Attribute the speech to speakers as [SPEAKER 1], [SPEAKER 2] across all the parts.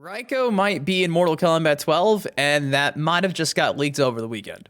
[SPEAKER 1] Reiko might be in Mortal Kombat 12, and that might have just got leaked over the weekend.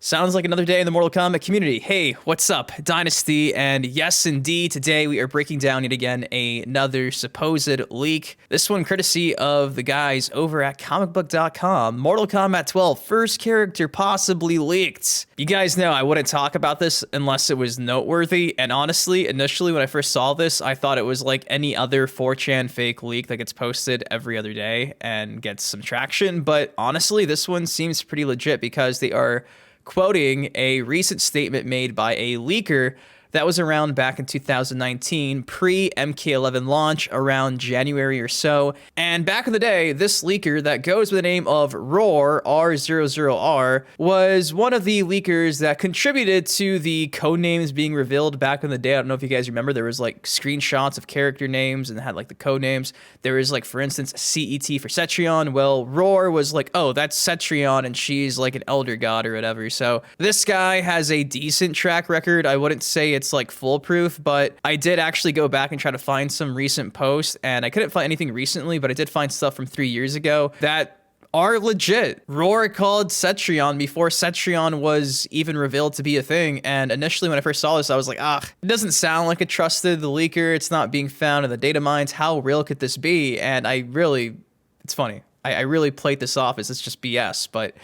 [SPEAKER 1] Sounds like another day in the Mortal Kombat community. Hey, what's up, Dynasty? And yes, indeed, today we are breaking down yet again another supposed leak. This one courtesy of the guys over at comicbook.com. Mortal Kombat 12, first character possibly leaked. You guys know I wouldn't talk about this unless it was noteworthy. And honestly, initially when I first saw this, I thought it was like any other 4chan fake leak that gets posted every other day and gets some traction. But honestly, this one seems pretty legit because they are quoting a recent statement made by a leaker that was around back in 2019, pre-MK11 launch, around January or so. And back in the day, this leaker that goes by the name of Roar, R00R, was one of the leakers that contributed to the codenames being revealed back in the day. I don't know if you guys remember, there was like screenshots of character names and had like the codenames. There was like, for instance, CET for Cetrion. Well, Roar was like, oh, that's Cetrion and she's like an elder god or whatever. So this guy has a decent track record. I wouldn't say it's like foolproof, but I did actually go back and try to find some recent posts, and I couldn't find anything recently, but I did find stuff from 3 years ago that are legit. Roar called Cetrion before Cetrion was even revealed to be a thing, and initially when I first saw this, I was like, it doesn't sound like a trusted leaker. It's not being found in the data mines. How real could this be? And it's funny. I really played this off as it's just BS, but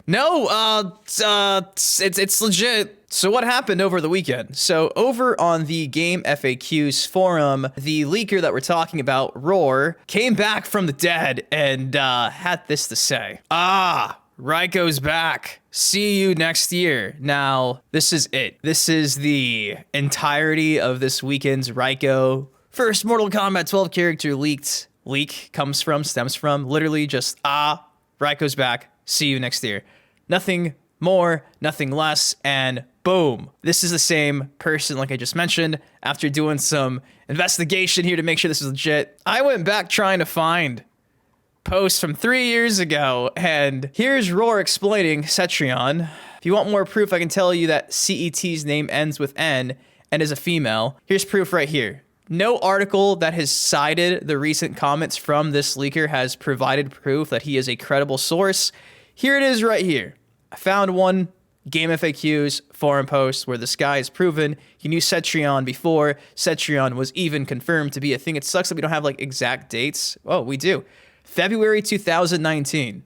[SPEAKER 1] no, it's legit. So what happened over the weekend? So over on the Game FAQs forum, the leaker that we're talking about, Roar, came back from the dead and had this to say. Reiko's back. See you next year. Now, this is it. This is the entirety of this weekend's Reiko first Mortal Kombat 12 character leaked. Stems from, literally just, Reiko's back. See you next year. Nothing more, nothing less, and boom. This is the same person like I just mentioned. After doing some investigation here to make sure this is legit, I went back trying to find posts from 3 years ago, and here's Roar explaining Cetrion. If you want more proof, I can tell you that CET's name ends with N and is a female. Here's proof right here. No article that has cited the recent comments from this leaker has provided proof that he is a credible source. Here it is right here. I found one Game FAQs forum post where this guy is proven he knew Cetrion before Cetrion was even confirmed to be a thing. It sucks that we don't have like exact dates. Oh, we do. February 2019.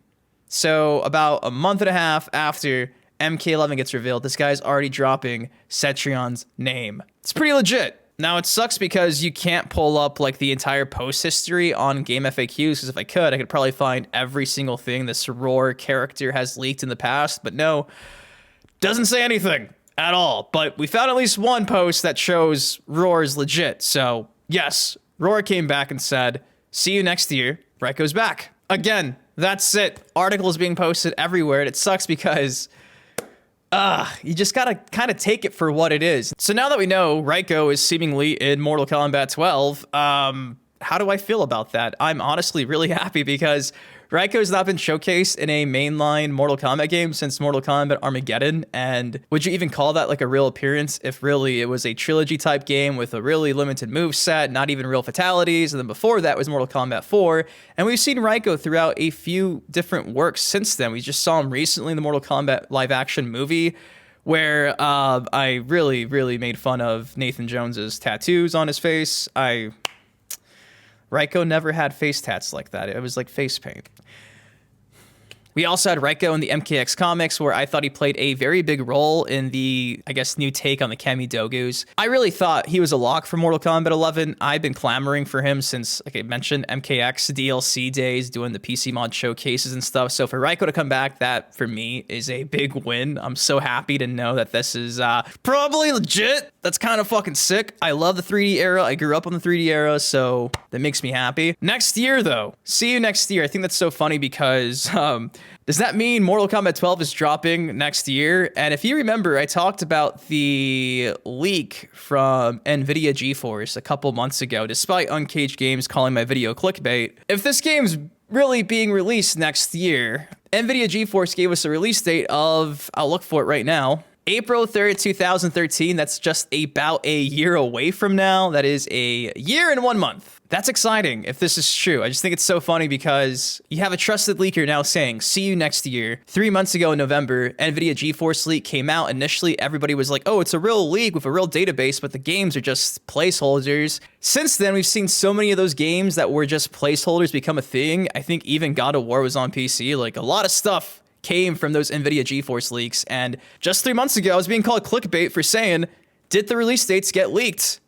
[SPEAKER 1] So about a month and a half after MK11 gets revealed, this guy's already dropping Cetrion's name. It's pretty legit. Now, it sucks because you can't pull up like the entire post history on Game FAQs, because if I could probably find every single thing this Roar character has leaked in the past, but no, doesn't say anything at all. But we found at least one post that shows Roar is legit. So yes, Roar came back and said, see you next year, Reiko's back. Again, that's it. Articles being posted everywhere, and it sucks because you just gotta kind of take it for what it is. So now that we know Reiko is seemingly in Mortal Kombat 12, how do I feel about that? I'm honestly really happy because Reiko's not been showcased in a mainline Mortal Kombat game since Mortal Kombat Armageddon, and would you even call that like a real appearance if really it was a trilogy type game with a really limited moveset, not even real fatalities, and then before that was Mortal Kombat 4, and we've seen Reiko throughout a few different works since then. We just saw him recently in the Mortal Kombat live action movie, where I really made fun of Nathan Jones's tattoos on his face. Reiko never had face tats like that. It was like face paint. We also had Reiko in the MKX comics, where I thought he played a very big role in the, I guess, new take on the Kami Dogus. I really thought he was a lock for Mortal Kombat 11. I've been clamoring for him since, like I mentioned, MKX DLC days, doing the PC mod showcases and stuff. So for Reiko to come back, that for me is a big win. I'm so happy to know that this is probably legit. That's kind of fucking sick. I love the 3D era. I grew up on the 3D era, so that makes me happy. Next year, though. See you next year. I think that's so funny because does that mean Mortal Kombat 12 is dropping next year? And if you remember, I talked about the leak from NVIDIA GeForce a couple months ago, despite Uncaged Games calling my video clickbait. If this game's really being released next year, NVIDIA GeForce gave us a release date of, I'll look for it right now, April 3rd, 2013. That's just about a year away from now. That is a year and 1 month. That's exciting if this is true. I just think it's so funny because you have a trusted leaker now saying, see you next year. 3 months ago in November, NVIDIA GeForce leak came out. Initially, everybody was like, oh, it's a real leak with a real database, but the games are just placeholders. Since then, we've seen so many of those games that were just placeholders become a thing. I think even God of War was on PC. Like, a lot of stuff came from those NVIDIA GeForce leaks. And just 3 months ago, I was being called clickbait for saying, did the release dates get leaked?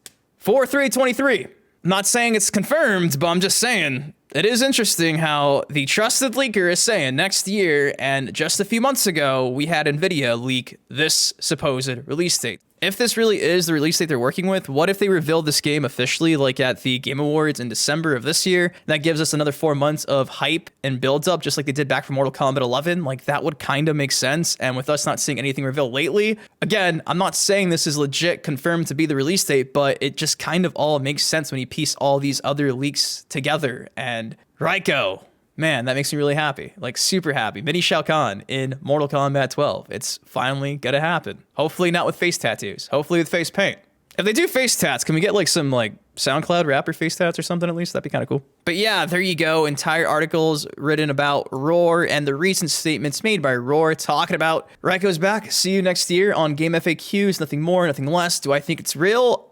[SPEAKER 1] 4/3/23. Not saying it's confirmed, but I'm just saying it is interesting how the trusted leaker is saying next year, and just a few months ago, we had NVIDIA leak this supposed release date. If this really is the release date they're working with, what if they revealed this game officially like at the Game Awards in December of this year? That gives us another 4 months of hype and build up, just like they did back for Mortal Kombat 11. Like, that would kind of make sense. And with us not seeing anything revealed lately, again, I'm not saying this is legit confirmed to be the release date, but it just kind of all makes sense when you piece all these other leaks together. And Reiko, man, that makes me really happy. Like, super happy. Mini Shao Kahn in Mortal Kombat 12. It's finally gonna happen. Hopefully not with face tattoos. Hopefully with face paint. If they do face tats, can we get like some like SoundCloud rapper face tats or something at least? That'd be kind of cool. But yeah, there you go. Entire articles written about Roar and the recent statements made by Roar talking about Reiko's back. See you next year on Game FAQs. Nothing more, nothing less. Do I think it's real?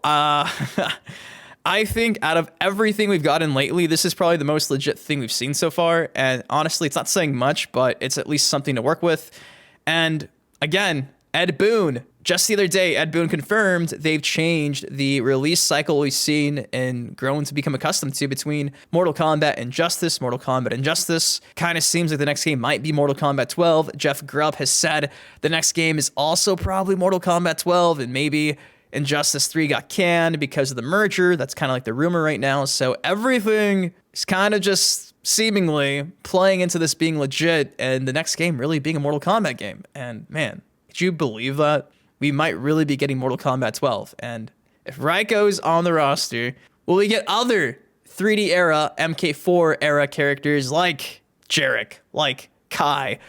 [SPEAKER 1] I think out of everything we've gotten lately, this is probably the most legit thing we've seen so far. And honestly, it's not saying much, but it's at least something to work with. And again, Ed Boon, just the other day, Ed Boon confirmed they've changed the release cycle we've seen and grown to become accustomed to between Mortal Kombat and Justice. Mortal Kombat and Justice kind of seems like the next game might be Mortal Kombat 12. Jeff Grubb has said the next game is also probably Mortal Kombat 12, and maybe Injustice 3 got canned because of the merger. That's kind of like the rumor right now. So everything is kind of just seemingly playing into this being legit and the next game really being a Mortal Kombat game. And man, could you believe that? We might really be getting Mortal Kombat 12. And if Reiko's on the roster, will we get other 3D era, MK4 era characters like Jarek, like Kai,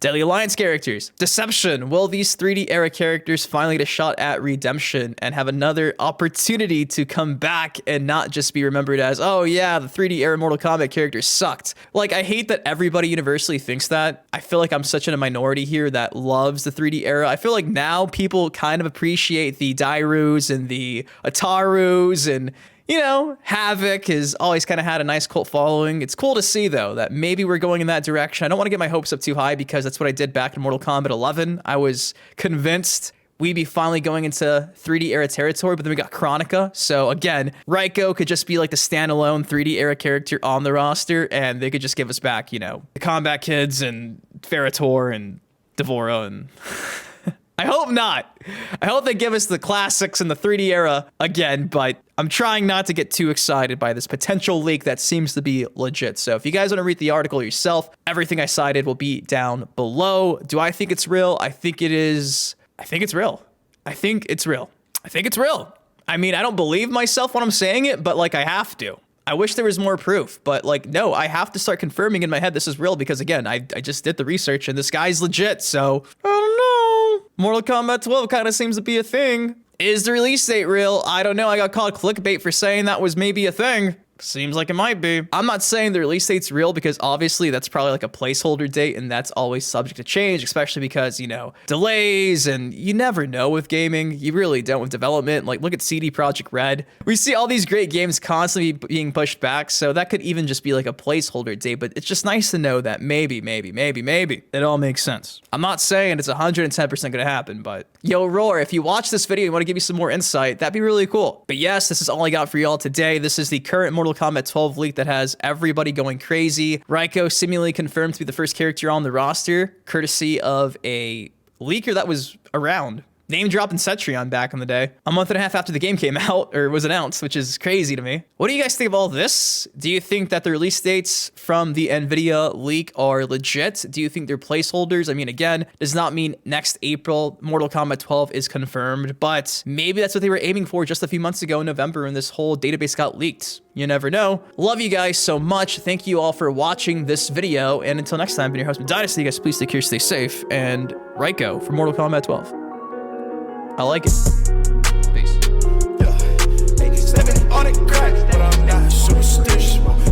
[SPEAKER 1] Deadly Alliance characters? Deception. Will these 3D era characters finally get a shot at redemption and have another opportunity to come back and not just be remembered as, oh yeah, the 3D era Mortal Kombat characters sucked? Like, I hate that everybody universally thinks that. I feel like I'm such in a minority here that loves the 3D era. I feel like now people kind of appreciate the Dairus and the Atarus, and you know, Havoc has always kind of had a nice cult following. It's cool to see, though, that maybe we're going in that direction. I don't want to get my hopes up too high because that's what I did back in Mortal Kombat 11. I was convinced we'd be finally going into 3D era territory, but then we got Chronica. So again, Reiko could just be like the standalone 3D era character on the roster, and they could just give us back, you know, the Combat Kids and Ferritor and Devora and... I hope not. I hope they give us the classics in the 3D era again, but I'm trying not to get too excited by this potential leak that seems to be legit. So if you guys want to read the article yourself, everything I cited will be down below. Do I think it's real? I think it is. I think it's real. I think it's real. I think it's real. I mean, I don't believe myself when I'm saying it, but like, I have to. I wish there was more proof, but like, no, I have to start confirming in my head this is real because again, I just did the research and this guy's legit. So I don't know. Mortal Kombat 12 kind of seems to be a thing. Is the release date real? I don't know. I got called clickbait for saying that was maybe a thing. Seems like it might be. I'm not saying the release date's real because obviously that's probably like a placeholder date and that's always subject to change, especially because, you know, delays and you never know with gaming. You really don't with development. Like, look at CD Projekt Red. We see all these great games constantly being pushed back, so that could even just be like a placeholder date, but it's just nice to know that maybe it all makes sense. I'm not saying it's 110% gonna happen, but yo, Roar, if you watch this video and want to give me some more insight, that'd be really cool. But yes, this is all I got for y'all today. This is the current Mortal Kombat 12 leak that has everybody going crazy. Reiko seemingly confirmed to be the first character on the roster, courtesy of a leaker that was around. Name dropped in Cetrion back in the day, a month and a half after the game came out or was announced, which is crazy to me. What do you guys think of all this? Do you think that the release dates from the NVIDIA leak are legit? Do you think they're placeholders? I mean, again, does not mean next April Mortal Kombat 12 is confirmed, but maybe that's what they were aiming for just a few months ago in November when this whole database got leaked. You never know. Love you guys so much. Thank you all for watching this video. And until next time, I've been your host, Dynasty. You guys, please take care, stay safe, and Reiko for Mortal Kombat 12. I like it. Peace.
[SPEAKER 2] Yeah. Hey, stepping on it crack, but I'm not superstitious.